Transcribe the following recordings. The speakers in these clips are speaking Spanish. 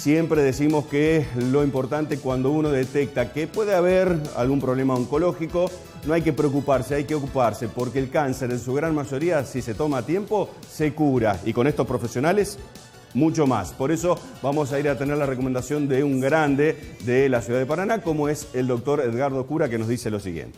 siempre decimos que lo importante cuando uno detecta que puede haber algún problema oncológico, no hay que preocuparse, hay que ocuparse, porque el cáncer en su gran mayoría, si se toma a tiempo, se cura. Y con estos profesionales, mucho más. Por eso vamos a ir a tener la recomendación de un grande de la ciudad de Paraná, como es el doctor Edgardo Cura, que nos dice lo siguiente.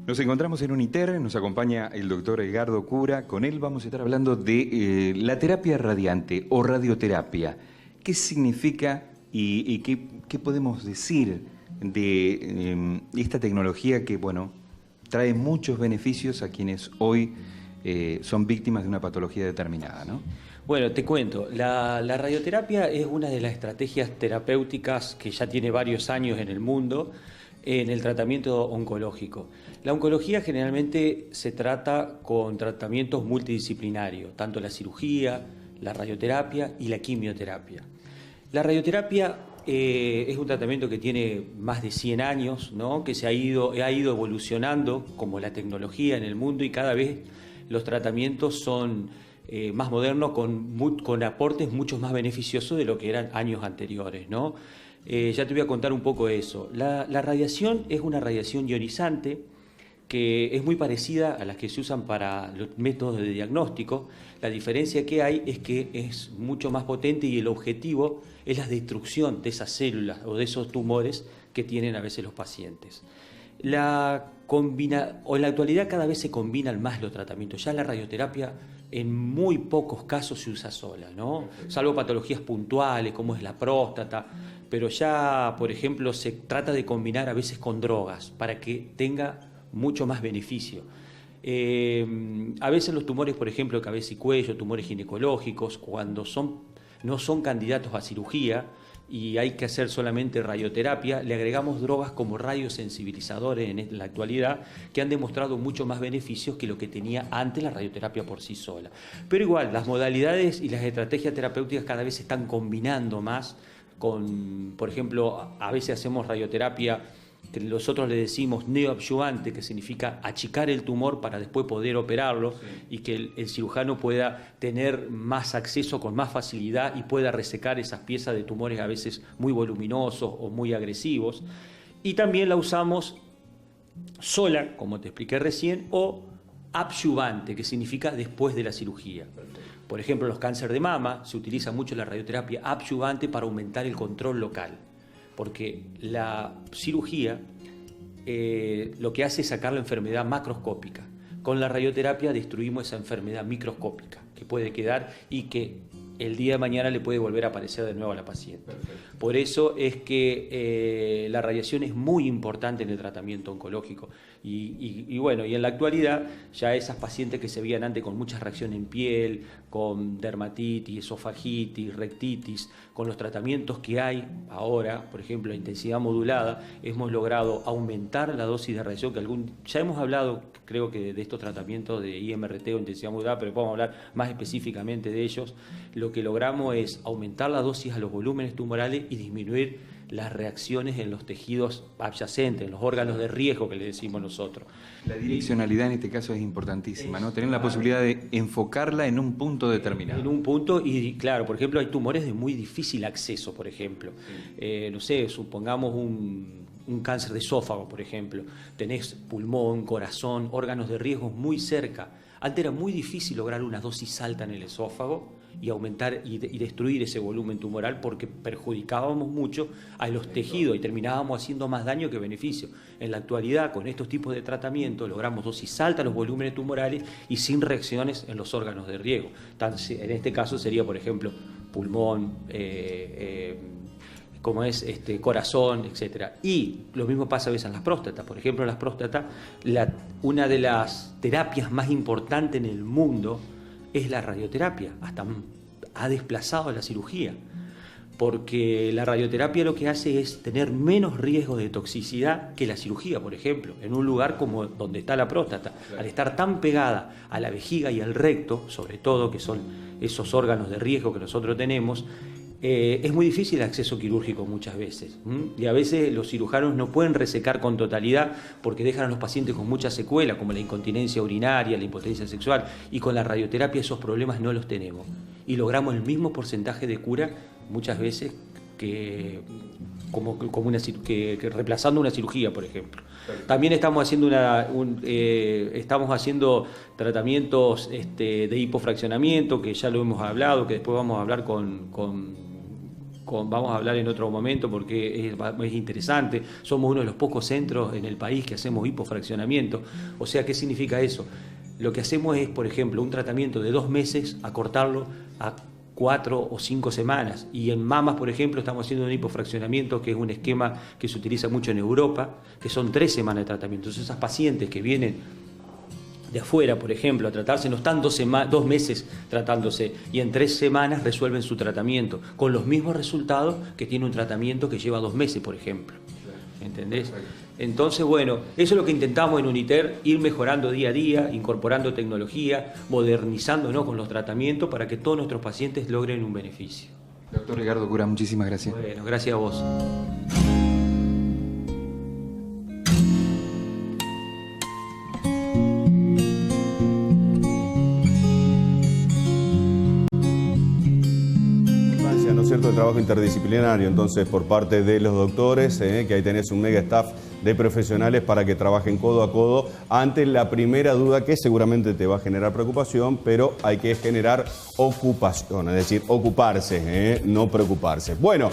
Nos encontramos en Uniter, nos acompaña el doctor Edgardo Cura. Con él vamos a estar hablando de la terapia radiante o radioterapia. ¿Qué significa y qué podemos decir de esta tecnología que, bueno, trae muchos beneficios a quienes hoy son víctimas de una patología determinada, ¿no? Bueno, te cuento, la radioterapia es una de las estrategias terapéuticas que ya tiene varios años en el mundo en el tratamiento oncológico. La oncología generalmente se trata con tratamientos multidisciplinarios, tanto la cirugía, la radioterapia y la quimioterapia. La radioterapia es un tratamiento que tiene más de 100 años, ¿no? Que ha ido evolucionando como la tecnología en el mundo y cada vez los tratamientos son más modernos con aportes mucho más beneficiosos de lo que eran años anteriores, ¿no? Ya te voy a contar un poco eso. La radiación es una radiación ionizante que es muy parecida a las que se usan para los métodos de diagnóstico. La diferencia que hay es que es mucho más potente y el objetivo es la destrucción de esas células o de esos tumores que tienen a veces los pacientes. En la actualidad cada vez se combinan más los tratamientos. Ya la radioterapia en muy pocos casos se usa sola, ¿no? Salvo patologías puntuales como es la próstata, pero ya, por ejemplo, se trata de combinar a veces con drogas para que tenga mucho más beneficio. A veces los tumores, por ejemplo, de cabeza y cuello, tumores ginecológicos, cuando no son candidatos a cirugía y hay que hacer solamente radioterapia, le agregamos drogas como radiosensibilizadores en la actualidad que han demostrado mucho más beneficios que lo que tenía antes la radioterapia por sí sola. Pero igual, las modalidades y las estrategias terapéuticas cada vez se están combinando más con, por ejemplo, a veces hacemos radioterapia que nosotros le decimos neoadyuvante, que significa achicar el tumor para después poder operarlo, y que el cirujano pueda tener más acceso con más facilidad y pueda resecar esas piezas de tumores a veces muy voluminosos o muy agresivos. Y también la usamos sola, como te expliqué recién, o adyuvante, que significa después de la cirugía. Por ejemplo, en los cánceres de mama se utiliza mucho la radioterapia adyuvante para aumentar el control local, porque la cirugía lo que hace es sacar la enfermedad macroscópica. Con la radioterapia destruimos esa enfermedad microscópica que puede quedar y que el día de mañana le puede volver a aparecer de nuevo a la paciente. Perfecto. Por eso es que la radiación es muy importante en el tratamiento oncológico. Y bueno, y en la actualidad ya esas pacientes que se veían antes con muchas reacciones en piel, con dermatitis, esofagitis, rectitis, con los tratamientos que hay ahora, por ejemplo, la intensidad modulada, hemos logrado aumentar la dosis de radiación, ya hemos hablado, creo que de estos tratamientos de IMRT o intensidad modulada, pero podemos hablar más específicamente de ellos. Lo que logramos es aumentar la dosis a los volúmenes tumorales y disminuir las reacciones en los tejidos adyacentes, en los órganos de riesgo que le decimos nosotros. La direccionalidad en este caso es importantísima, ¿no? Tener la posibilidad de enfocarla en un punto determinado. En un punto, y claro, por ejemplo, hay tumores de muy difícil acceso, por ejemplo. No sé, supongamos un cáncer de esófago, por ejemplo. Tenés pulmón, corazón, órganos de riesgo muy cerca. Antes era muy difícil lograr una dosis alta en el esófago y aumentar y destruir ese volumen tumoral porque perjudicábamos mucho a los tejidos y terminábamos haciendo más daño que beneficio. En la actualidad, con estos tipos de tratamiento, logramos dosis altas en los volúmenes tumorales y sin reacciones en los órganos de riesgo. En este caso sería, por ejemplo, pulmón, como es corazón, etcétera. Y lo mismo pasa a veces en las próstatas. Por ejemplo, en las próstatas, una de las terapias más importantes en el mundo es la radioterapia. Hasta ha desplazado a la cirugía, porque la radioterapia lo que hace es tener menos riesgo de toxicidad que la cirugía, por ejemplo, en un lugar como donde está la próstata. Claro. Al estar tan pegada a la vejiga y al recto, sobre todo, que son esos órganos de riesgo que nosotros tenemos, es muy difícil el acceso quirúrgico muchas veces. Y a veces los cirujanos no pueden resecar con totalidad porque dejan a los pacientes con mucha secuela, como la incontinencia urinaria, la impotencia sexual, y con la radioterapia esos problemas no los tenemos. Y logramos el mismo porcentaje de cura muchas veces que reemplazando una cirugía, por ejemplo. También estamos haciendo tratamientos de hipofraccionamiento, que ya lo hemos hablado, que después vamos a hablar vamos a hablar en otro momento porque es interesante. Somos uno de los pocos centros en el país que hacemos hipofraccionamiento. O sea, ¿qué significa eso? Lo que hacemos es, por ejemplo, un tratamiento de 2 meses, acortarlo a 4 o 5 semanas. Y en mamas, por ejemplo, estamos haciendo un hipofraccionamiento, que es un esquema que se utiliza mucho en Europa, que son 3 semanas de tratamiento. Entonces, esas pacientes que vienen de afuera, por ejemplo, a tratarse, no están 2 meses tratándose, y en 3 semanas resuelven su tratamiento, con los mismos resultados que tiene un tratamiento que lleva 2 meses, por ejemplo. ¿Entendés? Entonces, bueno, eso es lo que intentamos en Uniter, ir mejorando día a día, incorporando tecnología, modernizándonos con los tratamientos para que todos nuestros pacientes logren un beneficio. Doctor Edgardo Cura, muchísimas gracias. Bueno, gracias a vos. ¿No es cierto?, de trabajo interdisciplinario, entonces, por parte de los doctores, que ahí tenés un mega staff de profesionales para que trabajen codo a codo ante la primera duda que seguramente te va a generar preocupación, pero hay que generar ocupación, es decir, ocuparse, no preocuparse. Bueno.